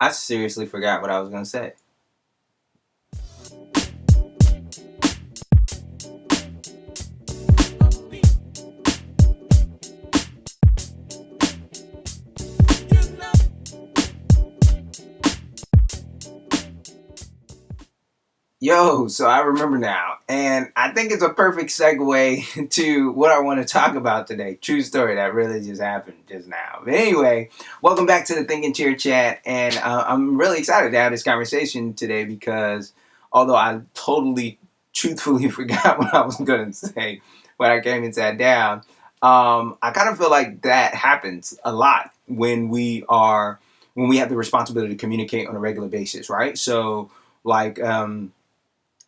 I seriously forgot what I was going to say. Yo, so I remember now, and I think it's a perfect segue to what I want to talk about today. True story that really just happened just now. But anyway, welcome back to the Thinkin Chair chat, and I'm really excited to have this conversation today because although I totally, truthfully forgot what I was going to say when I came and sat down, I kind of feel like that happens a lot when we have the responsibility to communicate on a regular basis, right? So like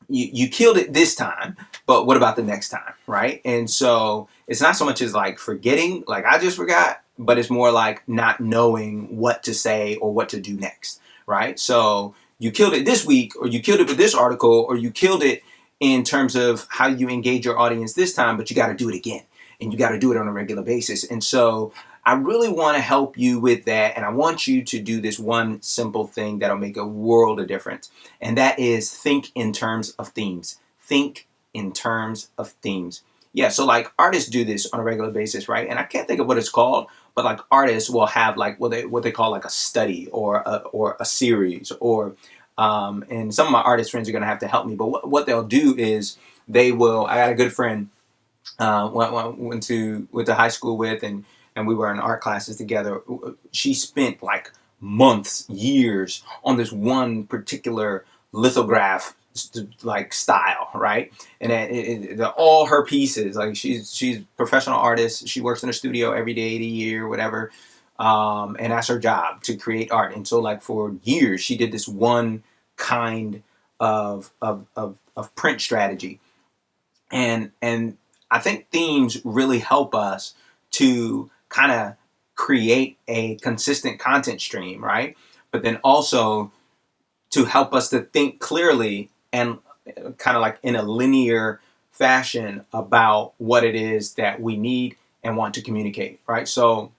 you killed it this time, but what about the next time, right? And so it's not so much as like forgetting, like I just forgot, but it's more like not knowing what to say or what to do next, right? So you killed it this week, or you killed it with this article, or you killed it in terms of how you engage your audience this time, but you got to do it again, and you got to do it on a regular basis. And so I really want to help you with that, and I want you to do this one simple thing that'll make a world of difference, and that is think in terms of themes. Think in terms of themes. Yeah, so like artists do this on a regular basis, right? And I can't think of what it's called, but like artists will have like what they call like a study or a series and some of my artist friends are gonna have to help me. But what they'll do is they will. I got a good friend went to high school with, and we were in art classes together. She spent like months, years on this one particular lithograph like style, right? And all her pieces, like she's a professional artist. She works in a studio every day of the year, whatever. And that's her job, to create art. And so like for years she did this one kind of print strategy. And I think themes really help us to kind of create a consistent content stream, right? But then also to help us to think clearly and kind of like in a linear fashion about what it is that we need and want to communicate, right? So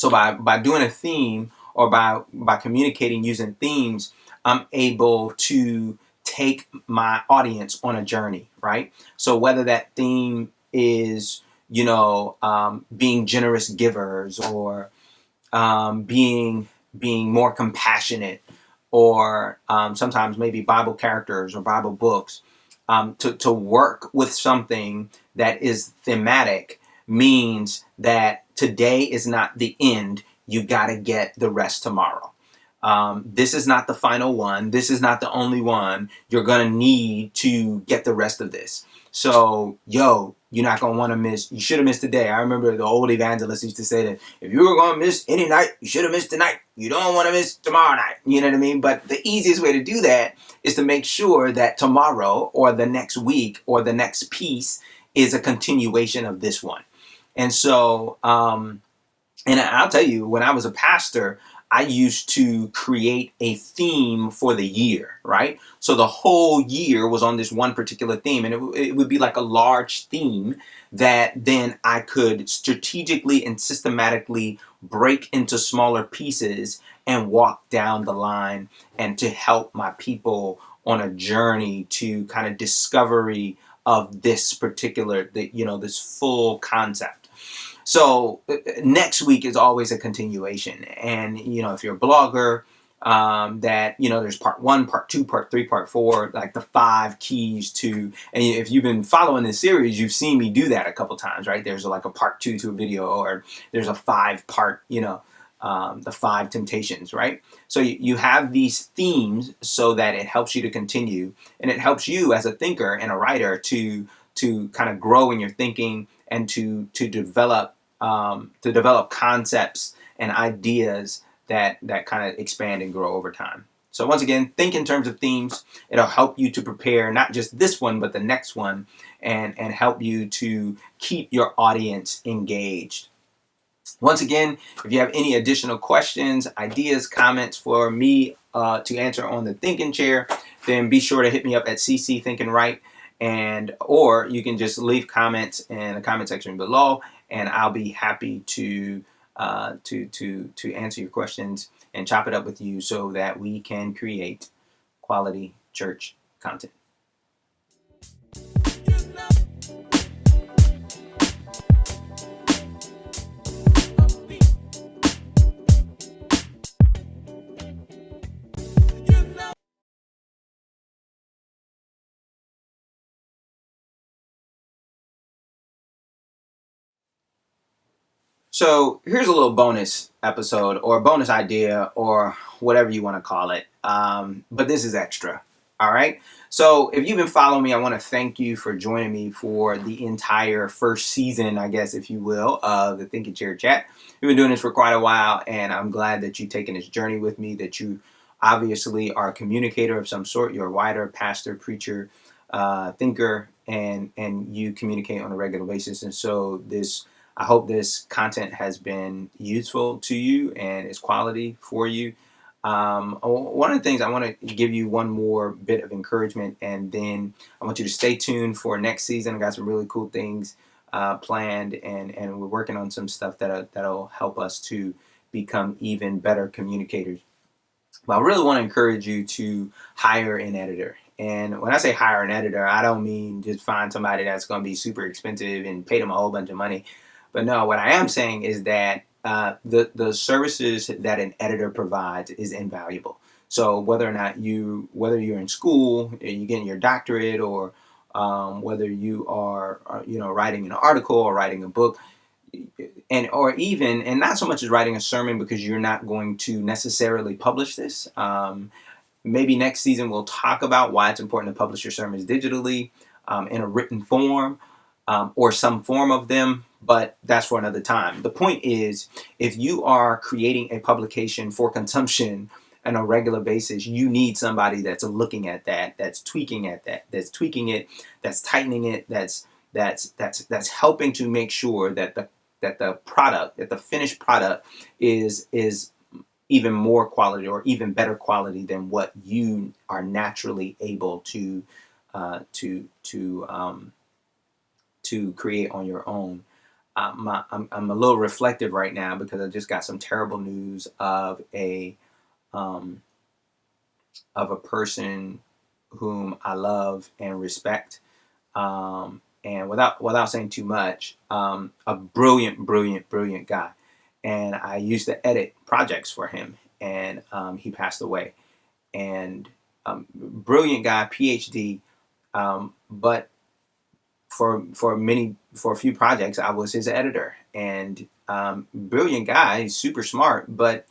by doing a theme, or by communicating using themes, I'm able to take my audience on a journey, right? So whether that theme is, being generous givers, or being more compassionate, or sometimes maybe Bible characters or Bible books, to work with something that is thematic means that today is not the end. You got to get the rest tomorrow. This is not the final one. This is not the only one. You're going to need to get the rest of this. So, you're not going to want to miss. You should have missed today. I remember the old evangelists used to say that if you were going to miss any night, you should have missed tonight. You don't want to miss tomorrow night. You know what I mean? But the easiest way to do that is to make sure that tomorrow or the next week or the next piece is a continuation of this one. And so, and I'll tell you, when I was a pastor, I used to create a theme for the year, right? So the whole year was on this one particular theme, and it would be like a large theme that then I could strategically and systematically break into smaller pieces and walk down the line, and to help my people on a journey to kind of discovery of this particular, this full concept. So next week is always a continuation, and if you're a blogger, that there's part one, part two, part three, part four, like the 5 keys to. And if you've been following this series, you've seen me do that a couple times, right? There's like a part two to a video, or there's a 5-part, the 5 temptations, right? So you have these themes so that it helps you to continue, and it helps you as a thinker and a writer to kind of grow in your thinking, and to develop concepts and ideas that kind of expand and grow over time. So once again, think in terms of themes. It'll help you to prepare not just this one, but the next one, and help you to keep your audience engaged. Once again, if you have any additional questions, ideas, comments for me to answer on the Thinkin Chair, then be sure to hit me up at ThinkNWrite, or you can just leave comments in the comment section below, and I'll be happy to answer your questions and chop it up with you so that we can create quality church content. So here's a little bonus episode or bonus idea or whatever you want to call it. But this is extra. All right. So if you've been following me, I want to thank you for joining me for the entire first season, I guess, if you will, of the Thinkin Chair chat. We've been doing this for quite a while, and I'm glad that you've taken this journey with me, that you obviously are a communicator of some sort. You're a writer, pastor, preacher, thinker, and you communicate on a regular basis. And so I hope this content has been useful to you and is quality for you. One of the things I want to give you one more bit of encouragement, and then I want you to stay tuned for next season. I got some really cool things planned, and we're working on some stuff that'll help us to become even better communicators. But I really want to encourage you to hire an editor. And when I say hire an editor, I don't mean just find somebody that's going to be super expensive and pay them a whole bunch of money. But no, what I am saying is that the services that an editor provides is invaluable. So whether or not whether you're in school, you're getting your doctorate, or whether you are writing an article or writing a book, or even, and not so much as writing a sermon, because you're not going to necessarily publish this. Maybe next season we'll talk about why it's important to publish your sermons digitally, in a written form, or some form of them, but that's for another time. The point is, if you are creating a publication for consumption on a regular basis, you need somebody that's looking at that, that's tweaking at that, that's tweaking it, that's tightening it, that's helping to make sure that the finished product is even more quality or even better quality than what you are naturally able to uh, to to um, to create on your own. I'm a little reflective right now because I just got some terrible news um, of a person whom I love and respect. And without saying too much, a brilliant guy. And I used to edit projects for him, and he passed away. And brilliant guy, PhD, but for a few projects, I was his editor. And brilliant guy, he's super smart, but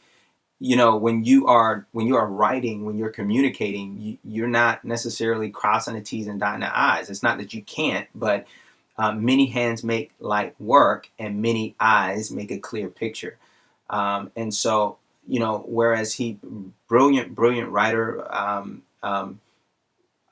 when you are writing, when you're communicating, you're not necessarily crossing the T's and dotting the I's. It's not that you can't, but many hands make light work, and many eyes make a clear picture. And so, whereas he, brilliant writer,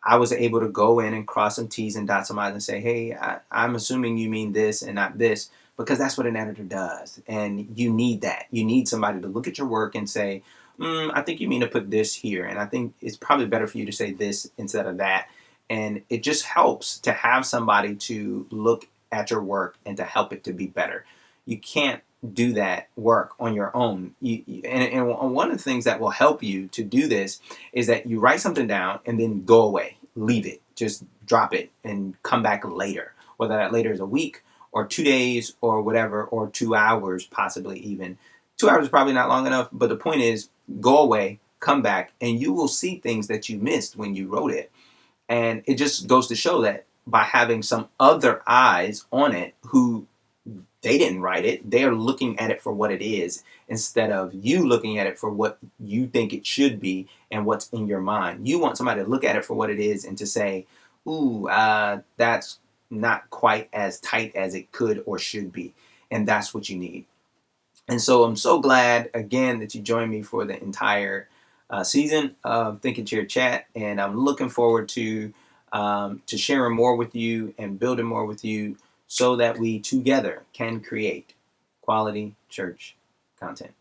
I was able to go in and cross some T's and dot some I's and say, hey, I'm assuming you mean this and not this, because that's what an editor does. And you need that. You need somebody to look at your work and say, I think you mean to put this here. And I think it's probably better for you to say this instead of that. And it just helps to have somebody to look at your work and to help it to be better. You can't do that work on your own. And one of the things that will help you to do this is that you write something down and then go away, leave it, just drop it and come back later, whether that later is a week or 2 days or whatever, or 2 hours, possibly even. 2 hours is probably not long enough, but the point is, go away, come back, and you will see things that you missed when you wrote it. And it just goes to show that by having some other eyes on it who, they didn't write it, they are looking at it for what it is, instead of you looking at it for what you think it should be and what's in your mind. You want somebody to look at it for what it is and to say, ooh, that's not quite as tight as it could or should be. And that's what you need. And so I'm so glad, again, that you joined me for the entire season of Thinkin Chair Chat. And I'm looking forward to sharing more with you and building more with you so that we together can create quality church content.